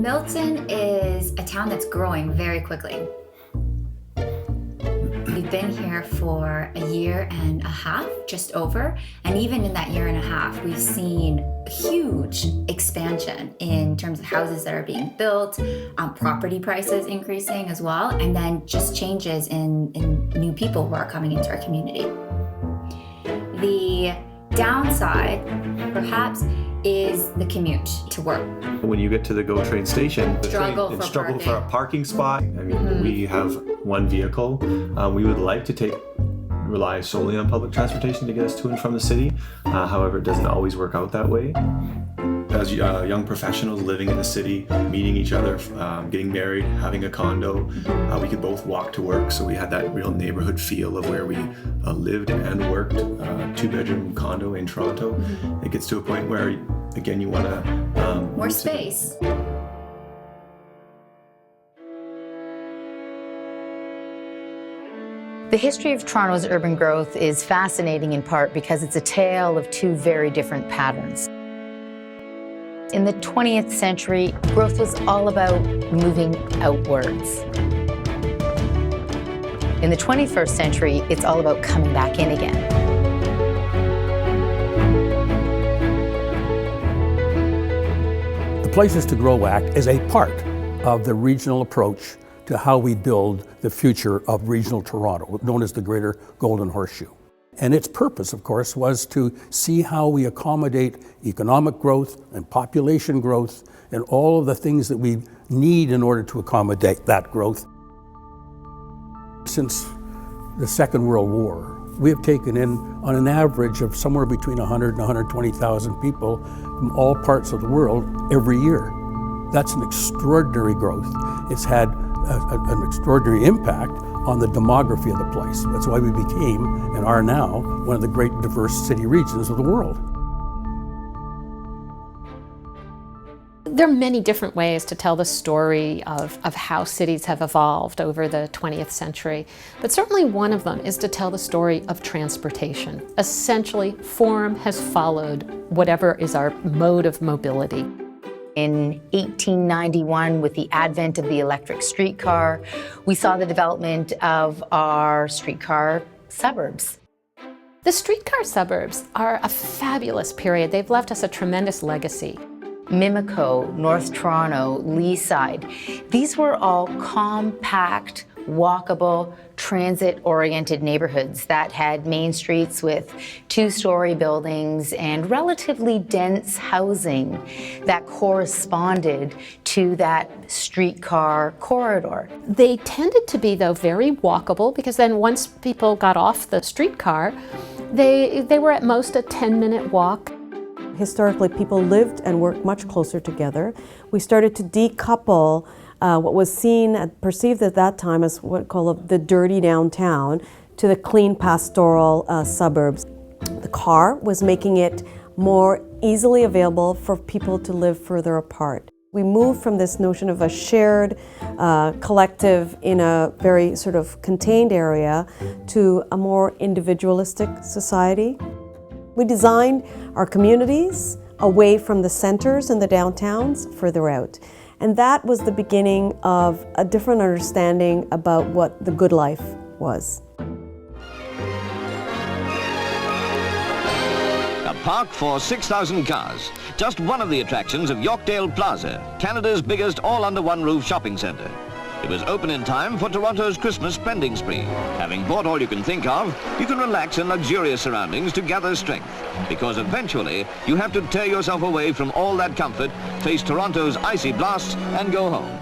Milton is a town that's growing very quickly. We've been here for a year and a half, just over, and even in that year and a half, we've seen huge expansion in terms of houses that are being built, property prices increasing as well, and then just changes in new people who are coming into our community. The downside, perhaps, is the commute to work. When you get to the GO train station, struggle for a parking spot. I mean, we have one vehicle. We would like to rely solely on public transportation to get us to and from the city. However, it doesn't always work out that way. As young professionals living in the city, meeting each other, getting married, having a condo, we could both walk to work. So we had that real neighborhood feel of where we lived and worked. Two-bedroom condo in Toronto. It gets to a point where, again, you want to more space. The history of Toronto's urban growth is fascinating in part because it's a tale of two very different patterns. In the 20th century, growth was all about moving outwards. In the 21st century, it's all about coming back in again. The Places to Grow Act is a part of the regional approach to how we build the future of regional Toronto, known as the Greater Golden Horseshoe. And its purpose, of course, was to see how we accommodate economic growth and population growth and all of the things that we need in order to accommodate that growth. Since the Second World War, we have taken in, on an average of somewhere between 100 and 120,000 people from all parts of the world every year. That's an extraordinary growth. It's had an extraordinary impact on the demography of the place. That's why we became, and are now, one of the great diverse city regions of the world. There are many different ways to tell the story of how cities have evolved over the 20th century, but certainly one of them is to tell the story of transportation. Essentially, form has followed whatever is our mode of mobility. In 1891, with the advent of the electric streetcar, we saw the development of our streetcar suburbs. The streetcar suburbs are a fabulous period. They've left us a tremendous legacy. Mimico, North Toronto, Leaside, these were all compact, walkable, transit-oriented neighborhoods that had main streets with two-story buildings and relatively dense housing that corresponded to that streetcar corridor. They tended to be, though, very walkable because then once people got off the streetcar, they were at most a 10-minute walk. Historically, people lived and worked much closer together. We started to decouple what was perceived at that time as what we call the dirty downtown to the clean pastoral suburbs. The car was making it more easily available for people to live further apart. We moved from this notion of a shared collective in a very sort of contained area to a more individualistic society. We designed our communities away from the centers and the downtowns further out. And that was the beginning of a different understanding about what the good life was. A park for 6,000 cars. Just one of the attractions of Yorkdale Plaza, Canada's biggest all-under-one-roof shopping centre. It was open in time for Toronto's Christmas spending spree. Having bought all you can think of, you can relax in luxurious surroundings to gather strength. Because eventually, you have to tear yourself away from all that comfort, face Toronto's icy blasts, and go home.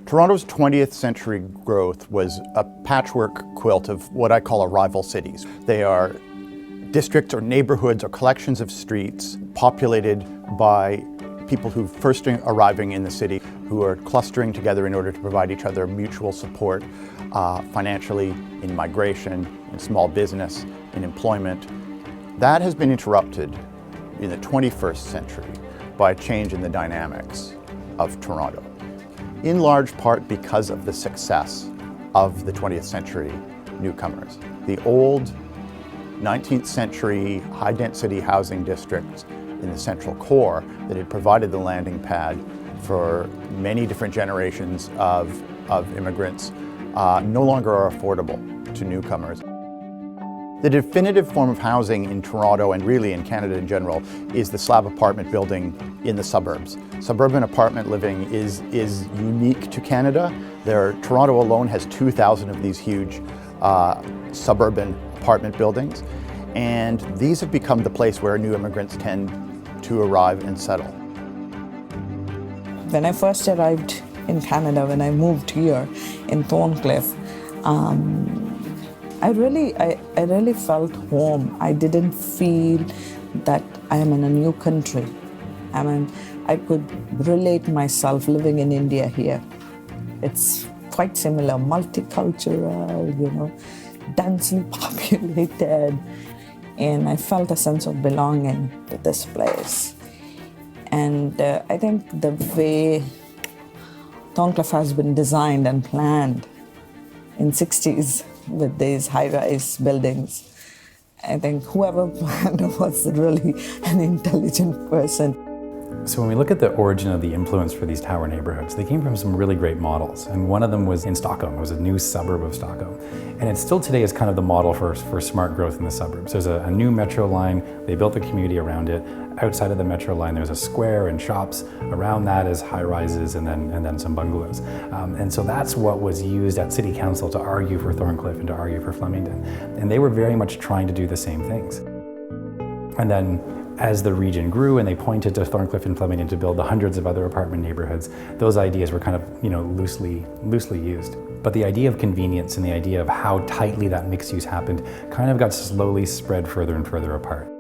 Toronto's 20th century growth was a patchwork quilt of what I call rival cities. They are districts or neighborhoods or collections of streets populated by people who first arriving in the city, who are clustering together in order to provide each other mutual support financially, in migration, in small business, in employment. That has been interrupted in the 21st century by a change in the dynamics of Toronto, in large part because of the success of the 20th century newcomers. The old 19th century high-density housing districts in the central core that had provided the landing pad for many different generations of immigrants no longer are affordable to newcomers. The definitive form of housing in Toronto and really in Canada in general is the slab apartment building in the suburbs. Suburban apartment living is unique to Canada. Toronto alone has 2,000 of these huge suburban apartment buildings, and these have become the place where new immigrants tend to arrive and settle. When I first arrived in Canada, when I moved here in Thorncliffe, I really felt home. I didn't feel that I am in a new country. I could relate myself living in India here. It's quite similar, multicultural, densely populated, and I felt a sense of belonging to this place. And I think the way Thorncliffe has been designed and planned in 60s with these high-rise buildings, I think whoever planned it was really an intelligent person. So when we look at the origin of the influence for these tower neighborhoods, they came from some really great models. And one of them was in Stockholm. It was a new suburb of Stockholm. And it still today is kind of the model for smart growth in the suburbs. There's a new metro line. They built the community around it. Outside of the metro line, there's a square and shops. Around that is high rises and then some bungalows. And so that's what was used at City Council to argue for Thorncliffe and to argue for Flemington. And they were very much trying to do the same things. And then as the region grew and they pointed to Thorncliffe and Flemington to build the hundreds of other apartment neighborhoods, those ideas were kind of, loosely used. But the idea of convenience and the idea of how tightly that mixed use happened kind of got slowly spread further and further apart.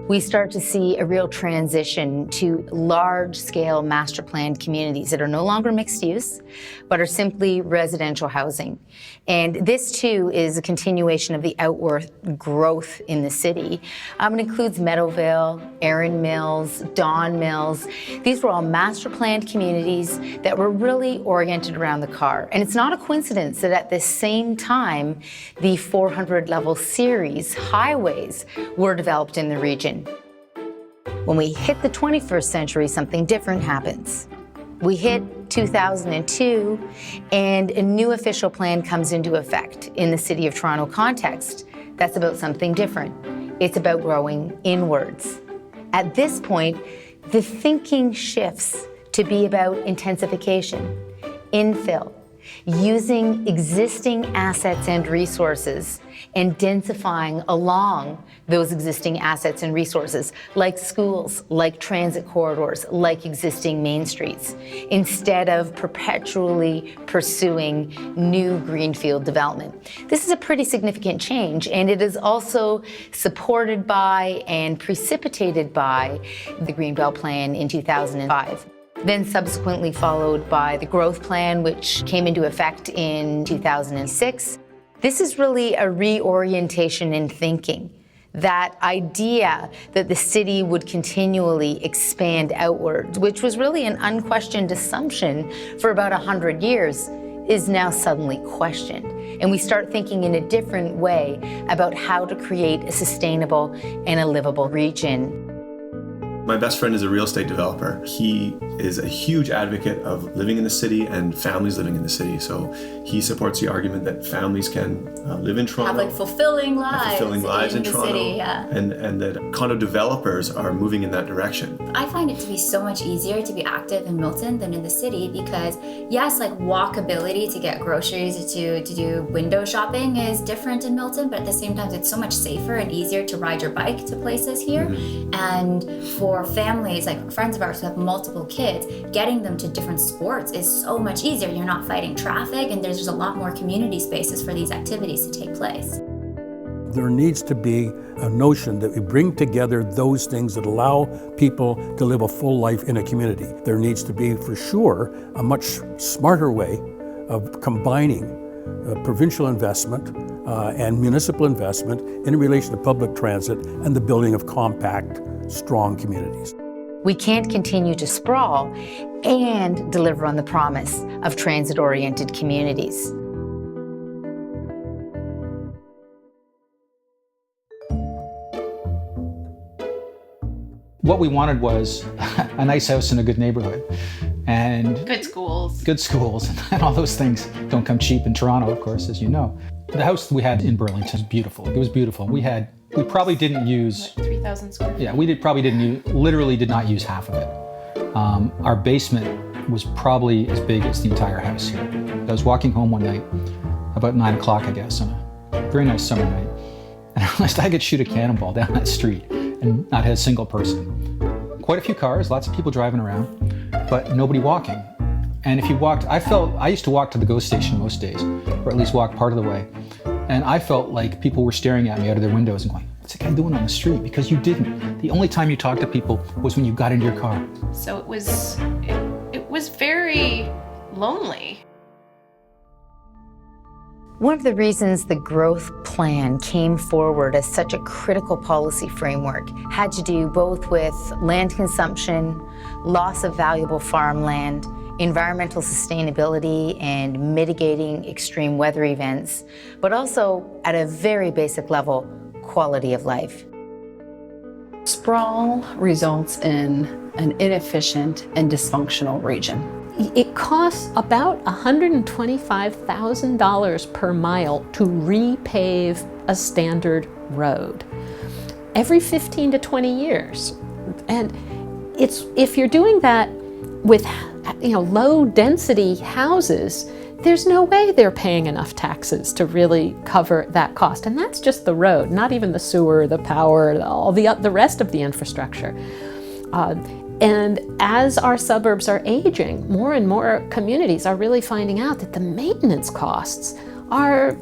We start to see a real transition to large-scale master-planned communities that are no longer mixed use, but are simply residential housing. And this, too, is a continuation of the outward growth in the city. It includes Meadowvale, Erin Mills, Don Mills. These were all master-planned communities that were really oriented around the car. And it's not a coincidence that at the same time, the 400-level series highways were developed in the region. When we hit the 21st century, something different happens. We hit 2002, and a new official plan comes into effect in the City of Toronto context. That's about something different. It's about growing inwards. At this point, the thinking shifts to be about intensification, infill, using existing assets and resources and densifying along those existing assets and resources, like schools, like transit corridors, like existing main streets, instead of perpetually pursuing new greenfield development. This is a pretty significant change, and it is also supported by and precipitated by the Greenbelt Plan in 2005. Then subsequently followed by the growth plan, which came into effect in 2006. This is really a reorientation in thinking. That idea that the city would continually expand outwards, which was really an unquestioned assumption for about 100 years, is now suddenly questioned. And we start thinking in a different way about how to create a sustainable and a livable region. My best friend is a real estate developer. He is a huge advocate of living in the city and families living in the city. So he supports the argument that families can live in Toronto. Have fulfilling lives in the Toronto. City, yeah. And that condo developers are moving in that direction. I find it to be so much easier to be active in Milton than in the city because, yes, walkability to get groceries, to do window shopping is different in Milton, but at the same time, it's so much safer and easier to ride your bike to places here. Mm-hmm. And for families, like friends of ours who have multiple kids, getting them to different sports is so much easier. You're not fighting traffic, and there's just a lot more community spaces for these activities to take place. There needs to be a notion that we bring together those things that allow people to live a full life in a community. There needs to be, for sure, a much smarter way of combining provincial investment and municipal investment in relation to public transit and the building of compact, strong communities. We can't continue to sprawl and deliver on the promise of transit-oriented communities. what we wanted was a nice house in a good neighborhood. And good schools. Good schools, and all those things don't come cheap in Toronto, of course, as you know. The house we had in Burlington was beautiful. It was beautiful. We probably didn't use 3,000 square feet. Yeah, we literally did not use half of it. Our basement was probably as big as the entire house here. I was walking home one night, about 9 o'clock, I guess, on a very nice summer night, and I realized I could shoot a cannonball down that street and not hit a single person. Quite a few cars, lots of people driving around, but nobody walking. And if you walked, I used to walk to the GO station most days, or at least walk part of the way. And I felt like people were staring at me out of their windows and going, what's the guy doing on the street? Because you didn't. The only time you talked to people was when you got into your car. So it was very lonely. One of the reasons the growth plan came forward as such a critical policy framework had to do both with land consumption, loss of valuable farmland, environmental sustainability, and mitigating extreme weather events, but also at a very basic level, quality of life. Sprawl results in an inefficient and dysfunctional region. It costs about $125,000 per mile to repave a standard road every 15 to 20 years. And if you're doing that with low density houses, there's no way they're paying enough taxes to really cover that cost. And that's just the road, not even the sewer, the power, all the rest of the infrastructure. And as our suburbs are aging, more and more communities are really finding out that the maintenance costs are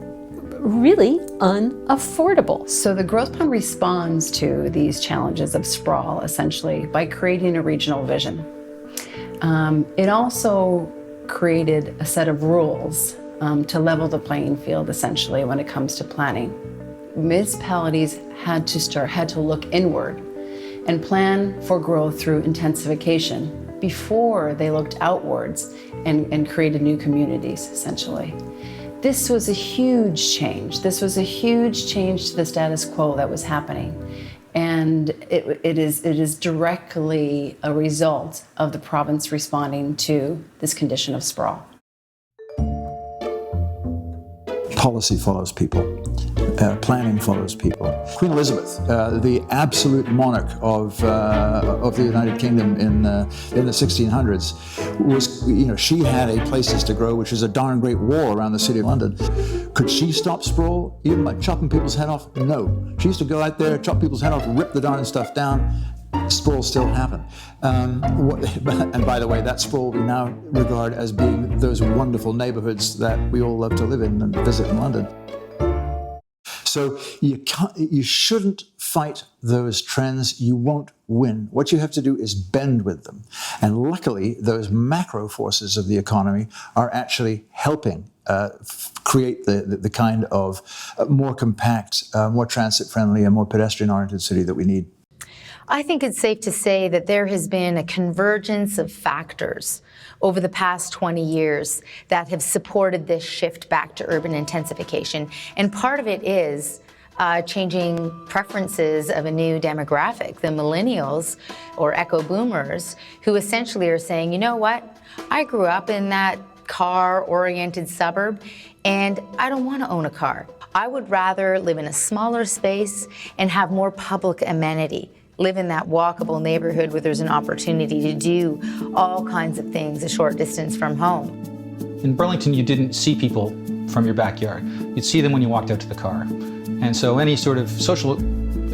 really unaffordable. So the growth plan responds to these challenges of sprawl, essentially, by creating a regional vision. It also created a set of rules to level the playing field, essentially, when it comes to planning. Municipalities had to look inward and plan for growth through intensification before they looked outwards and created new communities, essentially. This was a huge change. This was a huge change to the status quo that was happening. And it is directly a result of the province responding to this condition of sprawl. Policy follows people. Planning follows people. Queen Elizabeth, the absolute monarch of the United Kingdom in the 1600s, was, she had a Places to Grow, which is a darn great wall around the city of London. Could she stop sprawl even by chopping people's head off? No. She used to go out there, chop people's head off, rip the darn stuff down. Sprawl still happened. And by the way, that sprawl we now regard as being those wonderful neighborhoods that we all love to live in and visit in London. So you shouldn't fight those trends. You won't win. What you have to do is bend with them. And luckily, those macro forces of the economy are actually helping create the kind of more compact, more transit-friendly, and more pedestrian-oriented city that we need. I think it's safe to say that there has been a convergence of factors over the past 20 years that have supported this shift back to urban intensification. And part of it is changing preferences of a new demographic, the millennials or echo boomers, who essentially are saying, you know what, I grew up in that car-oriented suburb and I don't want to own a car. I would rather live in a smaller space and have more public amenity. Live in that walkable neighborhood where there's an opportunity to do all kinds of things a short distance from home. In Burlington, you didn't see people from your backyard. You'd see them when you walked out to the car. And so any sort of social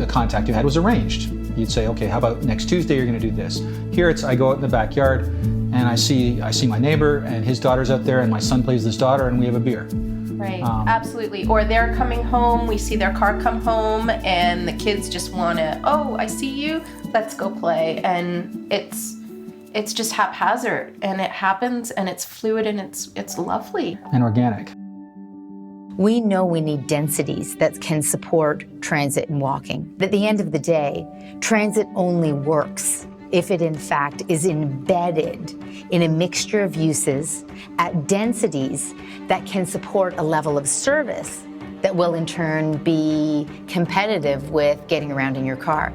contact you had was arranged. You'd say, okay, how about next Tuesday you're gonna do this? Here I go out in the backyard and I see my neighbor and his daughter's out there and my son plays with his daughter and we have a beer. Right, absolutely. Or they're coming home, we see their car come home, and the kids just want to, oh, I see you, let's go play. And it's just haphazard, and it happens, and it's fluid, and it's lovely. And organic. We know we need densities that can support transit and walking. At the end of the day, transit only works if it in fact is embedded in a mixture of uses at densities that can support a level of service that will in turn be competitive with getting around in your car.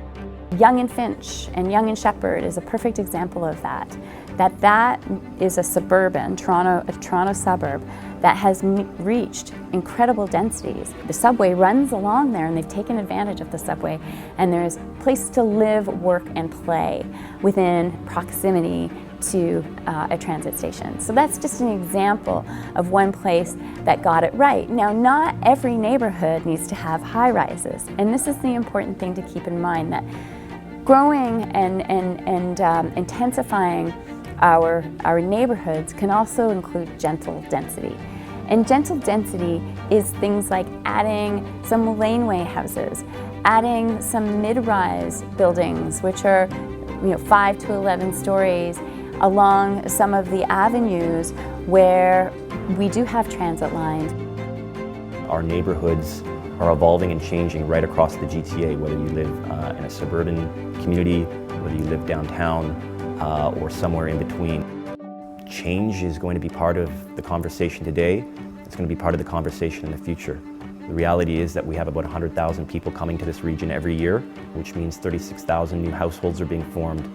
Yonge and Finch and Yonge and Sheppard is a perfect example of that. That is a suburban, a Toronto suburb that has reached incredible densities. The subway runs along there and they've taken advantage of the subway, and there's places to live, work, and play within proximity to a transit station. So that's just an example of one place that got it right. Now, not every neighborhood needs to have high-rises, and this is the important thing to keep in mind, that growing and intensifying our neighborhoods can also include gentle density. And gentle density is things like adding some laneway houses, adding some mid-rise buildings, which are 5 to 11 stories, along some of the avenues where we do have transit lines. Our neighborhoods are evolving and changing right across the GTA, whether you live in a suburban community, whether you live downtown, or somewhere in between. Change is going to be part of the conversation today. It's going to be part of the conversation in the future. The reality is that we have about 100,000 people coming to this region every year, which means 36,000 new households are being formed.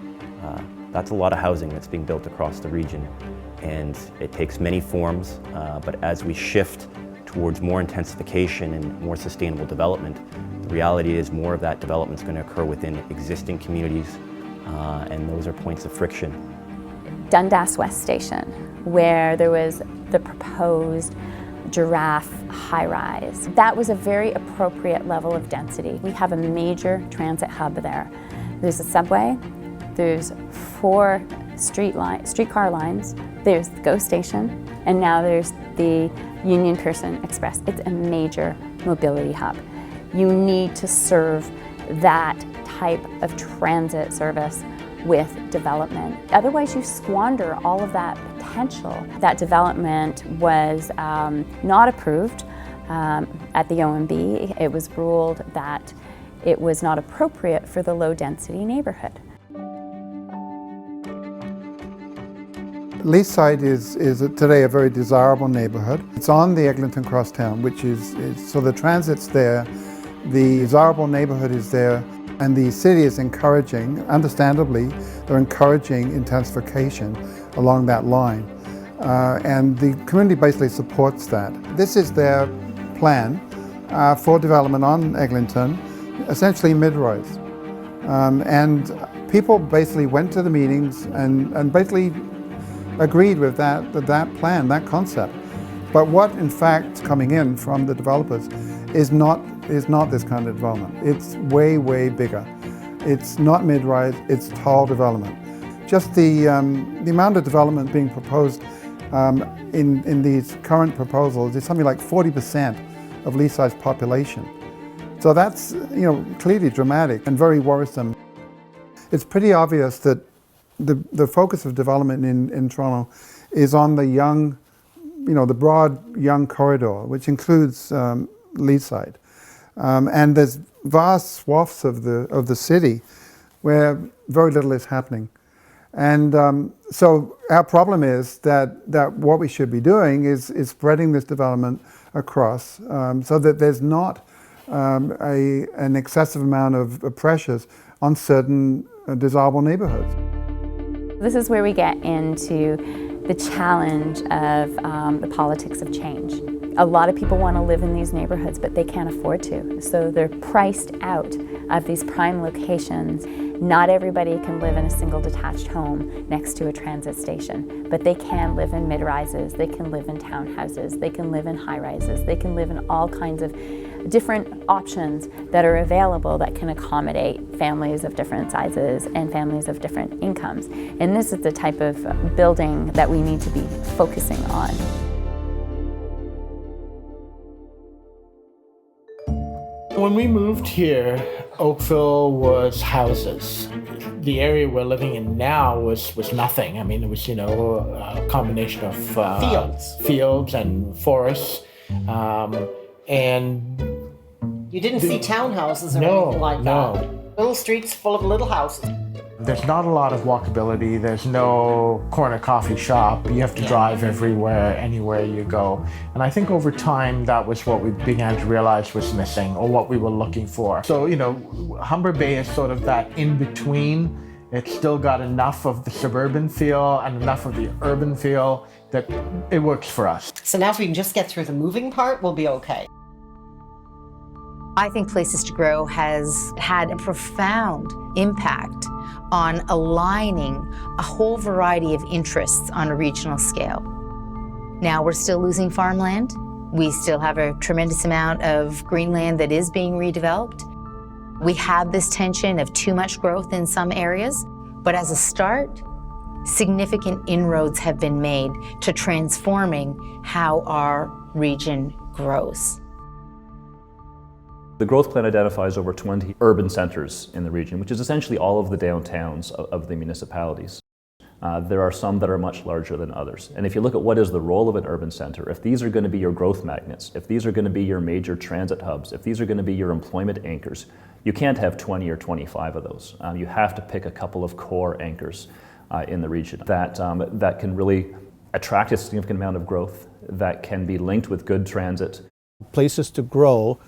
That's a lot of housing that's being built across the region, and it takes many forms, but as we shift towards more intensification and more sustainable development, the reality is more of that development is going to occur within existing communities, and those are points of friction. Dundas West Station, where there was the proposed Giraffe high-rise. That was a very appropriate level of density. We have a major transit hub there. There's a subway, there's 4 streetcar lines, there's the GO station, and now there's the Union Pearson Express. It's a major mobility hub. You need to serve that type of transit service with development. Otherwise, you squander all of that potential. That development was not approved at the OMB. It was ruled that it was not appropriate for the low-density neighborhood. Leaside is today a very desirable neighborhood. It's on the Eglinton Crosstown, which is so the transit's there, the desirable neighborhood is there, and the city is encouraging, understandably, they're encouraging intensification along that line. And the community basically supports that. This is their plan for development on Eglinton, essentially mid-rise. And people basically went to the meetings and basically agreed with that plan, that concept. But what in fact coming in from the developers is not this kind of development. It's way, way bigger. It's not mid-rise, it's tall development. Just the amount of development being proposed in these current proposals is something like 40% of Leaside's population. So that's clearly dramatic and very worrisome. It's pretty obvious that the focus of development in Toronto is on the young, the broad young corridor, which includes Leaside. And there's vast swaths of the city where very little is happening. And so our problem is that what we should be doing is spreading this development across so that there's not an excessive amount of pressures on certain desirable neighborhoods. This is where we get into the challenge of the politics of change. A lot of people want to live in these neighborhoods, but they can't afford to. So they're priced out of these prime locations. Not everybody can live in a single detached home next to a transit station, but they can live in mid-rises, they can live in townhouses, they can live in high-rises, they can live in all kinds of different options that are available that can accommodate families of different sizes and families of different incomes. And this is the type of building that we need to be focusing on. When we moved here, Oakville was houses. The area we're living in now was nothing. I mean, it was, a combination of fields and forests. And you didn't see townhouses or anything like that. Little streets full of little houses. There's not a lot of walkability. There's no corner coffee shop. You have to drive everywhere, anywhere you go. And I think over time, that was what we began to realize was missing, or what we were looking for. So, you know, Humber Bay is sort of that in-between. It's still got enough of the suburban feel and enough of the urban feel that it works for us. So now if we can just get through the moving part, we'll be okay. I think Places to Grow has had a profound impact on aligning a whole variety of interests on a regional scale. Now we're still losing farmland. We still have a tremendous amount of green land that is being redeveloped. We have this tension of too much growth in some areas, but as a start, significant inroads have been made to transforming how our region grows. The growth plan identifies over 20 urban centers in the region, which is essentially all of the downtowns of the municipalities. There are some that are much larger than others. And if you look at what is the role of an urban center, if these are going to be your growth magnets, if these are going to be your major transit hubs, if these are going to be your employment anchors, you can't have 20 or 25 of those. You have to pick a couple of core anchors in the region that can really attract a significant amount of growth, that can be linked with good transit. Places to Grow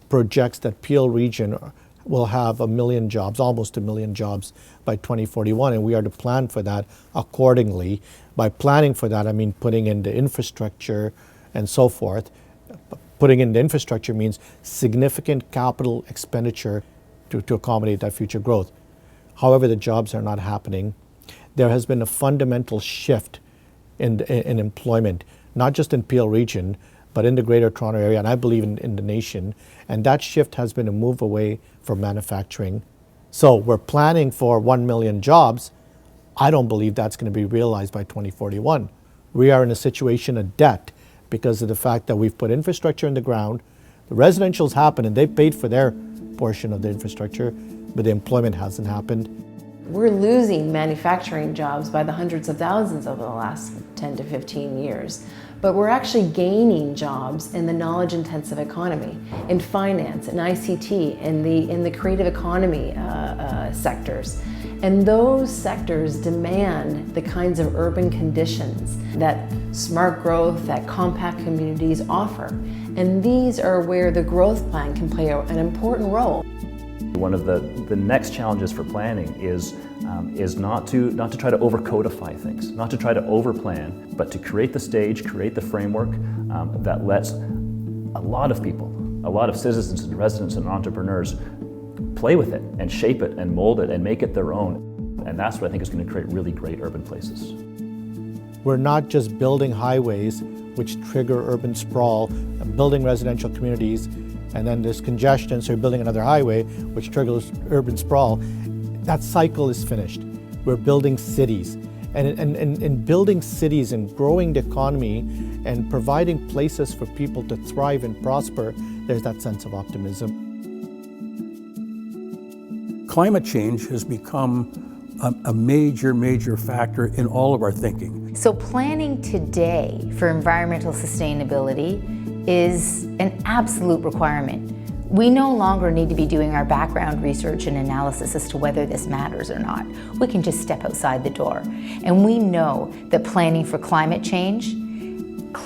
projects that Peel region will have 1 million jobs, almost 1 million jobs by 2041, and we are to plan for that accordingly. By planning for that, I mean putting in the infrastructure and so forth. Putting in the infrastructure means significant capital expenditure to accommodate that future growth. However, the jobs are not happening. There has been a fundamental shift in employment, not just in Peel region, but in the Greater Toronto area, and I believe in the nation. And that shift has been a move away from manufacturing. So we're planning for 1 million jobs. I don't believe that's going to be realized by 2041. We are in a situation of debt because of the fact that we've put infrastructure in the ground. The residential's happened and they've paid for their portion of the infrastructure, but the employment hasn't happened. We're losing manufacturing jobs by the hundreds of thousands over the last 10 to 15 years. But we're actually gaining jobs in the knowledge-intensive economy, in finance, in ICT, in the creative economy sectors. And those sectors demand the kinds of urban conditions that smart growth, that compact communities offer. And these are where the growth plan can play an important role. One of the next challenges for planning is not to try to over-codify things, not to try to over-plan, but to create the stage, create the framework that lets a lot of people, a lot of citizens and residents and entrepreneurs play with it and shape it and mold it and make it their own. And that's what I think is going to create really great urban places. We're not just building highways which trigger urban sprawl, building residential communities, and then there's congestion, so you're building another highway, which triggers urban sprawl. That cycle is finished. We're building cities. And in building cities and growing the economy and providing places for people to thrive and prosper, there's that sense of optimism. Climate change has become a major factor in all of our thinking. So planning today for environmental sustainability is an absolute requirement. We no longer need to be doing our background research and analysis as to whether this matters or not. We can just step outside the door. And we know that planning for climate change,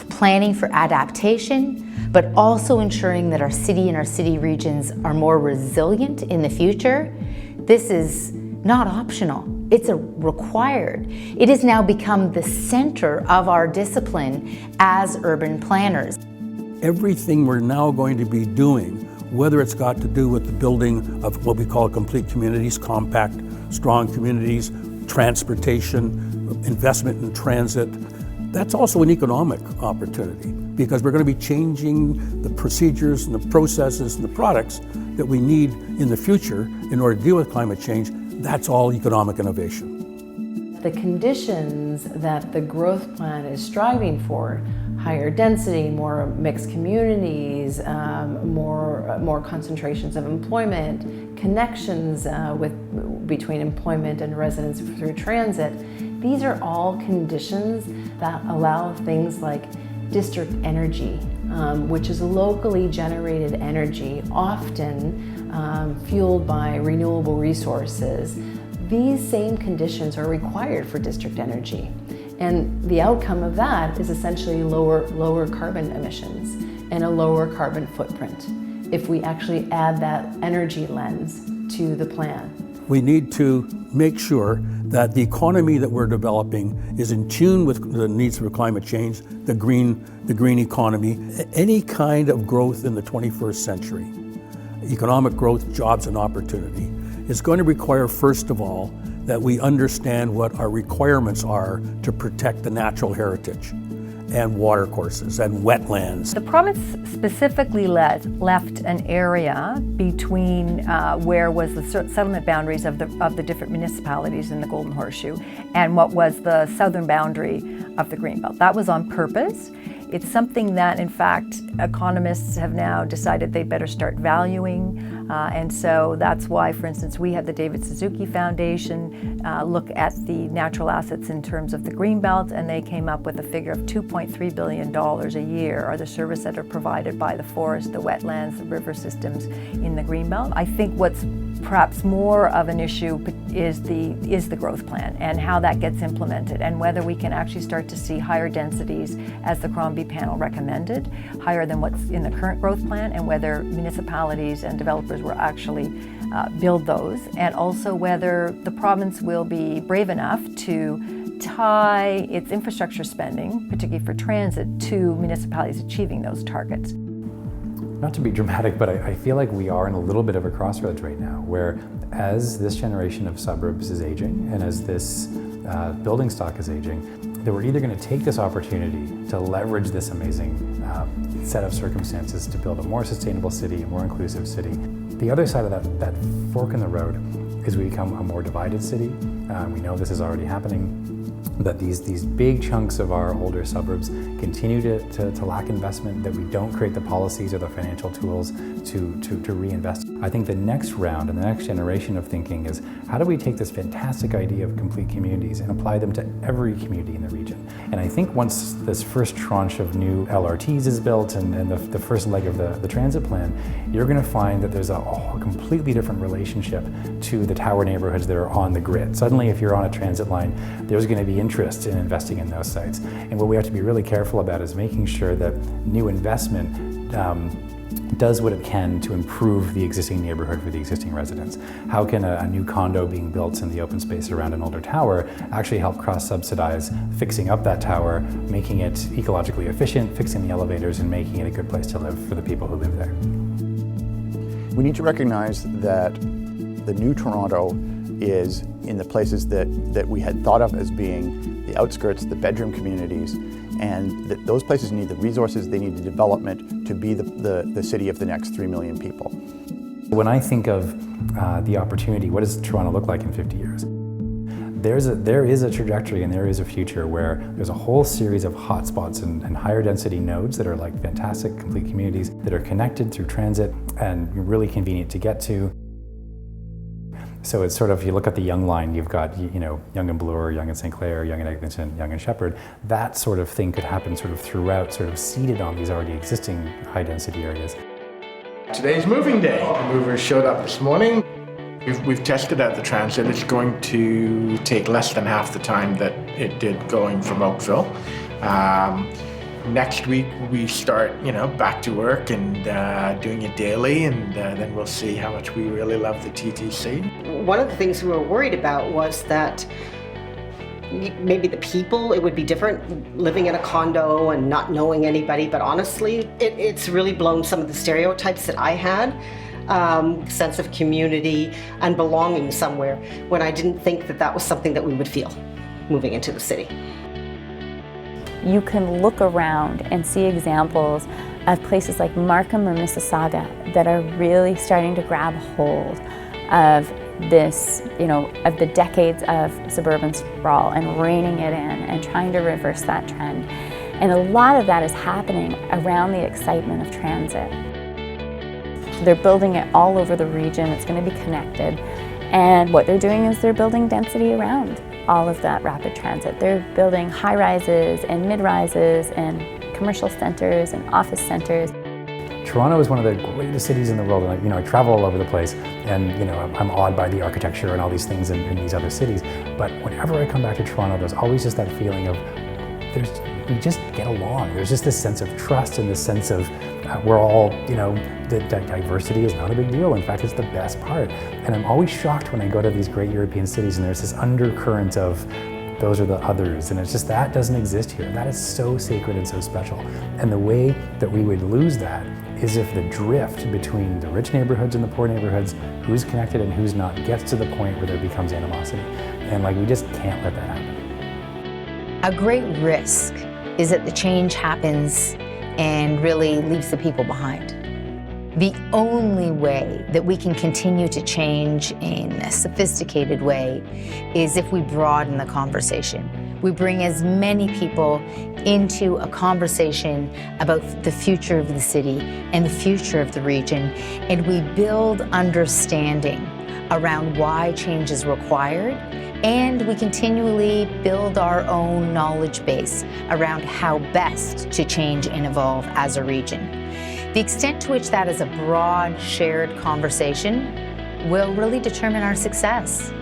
planning for adaptation, but also ensuring that our city and our city regions are more resilient in the future, this is not optional. It's a required. It has now become the center of our discipline as urban planners. Everything we're now going to be doing, whether it's got to do with the building of what we call complete communities, compact, strong communities, transportation, investment in transit, that's also an economic opportunity because we're going to be changing the procedures and the processes and the products that we need in the future in order to deal with climate change. That's all economic innovation. The conditions that the growth plan is striving for, higher density, more mixed communities, more concentrations of employment, connections between employment and residents through transit. These are all conditions that allow things like district energy, which is locally generated energy, often fueled by renewable resources. These same conditions are required for district energy. And the outcome of that is essentially lower carbon emissions and a lower carbon footprint if we actually add that energy lens to the plan. We need to make sure that the economy that we're developing is in tune with the needs of climate change, the green economy. Any kind of growth in the 21st century, economic growth, jobs and opportunity, is going to require, first of all, that we understand what our requirements are to protect the natural heritage and watercourses and wetlands. The province specifically left an area between where was the settlement boundaries of the different municipalities in the Golden Horseshoe and what was the southern boundary of the Greenbelt. That was on purpose. It's something that, in fact, economists have now decided they better start valuing. And so that's why, for instance, we had the David Suzuki Foundation look at the natural assets in terms of the Greenbelt, and they came up with a figure of $2.3 billion a year are the services that are provided by the forest, the wetlands, the river systems in the Greenbelt. I think what's perhaps more of an issue is the growth plan and how that gets implemented, and whether we can actually start to see higher densities as the Crombie panel recommended, higher than what's in the current growth plan, and whether municipalities and developers will actually build those, and also whether the province will be brave enough to tie its infrastructure spending, particularly for transit, to municipalities achieving those targets. Not to be dramatic, but I feel like we are in a little bit of a crossroads right now, where as this generation of suburbs is aging and as this building stock is aging, that we're either going to take this opportunity to leverage this amazing set of circumstances to build a more sustainable city, a more inclusive city. The other side of that fork in the road is we become a more divided city. We know this is already happening, that these big chunks of our older suburbs continue to lack investment, that we don't create the policies or the financial tools to reinvest. I think the next round and the next generation of thinking is, how do we take this fantastic idea of complete communities and apply them to every community in the region? And I think once this first tranche of new LRTs is built and the first leg of the transit plan, you're going to find that there's a completely different relationship to the tower neighborhoods that are on the grid. Suddenly, if you're on a transit line, there's going to be interest in investing in those sites. And what we have to be really careful about is making sure that new investment does what it can to improve the existing neighborhood for the existing residents. How can a new condo being built in the open space around an older tower actually help cross-subsidize fixing up that tower, making it ecologically efficient, fixing the elevators, and making it a good place to live for the people who live there? We need to recognize that the new Toronto is in the places that we had thought of as being the outskirts, the bedroom communities, and that those places need the resources, they need the development to be the city of the next 3 million people. When I think of the opportunity, what does Toronto look like in 50 years? There is a trajectory and there is a future where there's a whole series of hotspots and higher density nodes that are like fantastic complete communities that are connected through transit and really convenient to get to. So it's sort of, if you look at the Yonge line, you've got, Yonge and Bloor, Yonge and St. Clair, Yonge and Eglinton, Yonge and Sheppard. That sort of thing could happen sort of throughout, sort of seeded on these already existing high density areas. Today's moving day. The movers showed up this morning. We've tested out the transit. It's going to take less than half the time that it did going from Oakville. Next week we start, back to work and doing it daily, and then we'll see how much we really love the TTC. One of the things we were worried about was that maybe the people, it would be different living in a condo and not knowing anybody, but honestly, it's really blown some of the stereotypes that I had. Sense of community and belonging somewhere, when I didn't think that was something that we would feel moving into the city. You can look around and see examples of places like Markham or Mississauga that are really starting to grab hold of this, of the decades of suburban sprawl and reining it in and trying to reverse that trend. And a lot of that is happening around the excitement of transit. They're building it all over the region. It's going to be connected. And what they're doing is they're building density around all of that rapid transit. They're building high rises and mid rises and commercial centers and office centers. Toronto is one of the greatest cities in the world, and I travel all over the place, and I'm awed by the architecture and all these things in these other cities. But whenever I come back to Toronto, there's always just that feeling of we just get along. There's just this sense of trust and this sense of we're all, the diversity is not a big deal. In fact, it's the best part. And I'm always shocked when I go to these great European cities and there's this undercurrent of those are the others, and it's just that doesn't exist here. That is so sacred and so special. And the way that we would lose that is if the drift between the rich neighborhoods and the poor neighborhoods, who's connected and who's not, gets to the point where there becomes animosity. And we just can't let that happen. A great risk is that the change happens and really leaves the people behind. The only way that we can continue to change in a sophisticated way is if we broaden the conversation. We bring as many people into a conversation about the future of the city and the future of the region, and we build understanding around why change is required, and we continually build our own knowledge base around how best to change and evolve as a region. The extent to which that is a broad, shared conversation will really determine our success.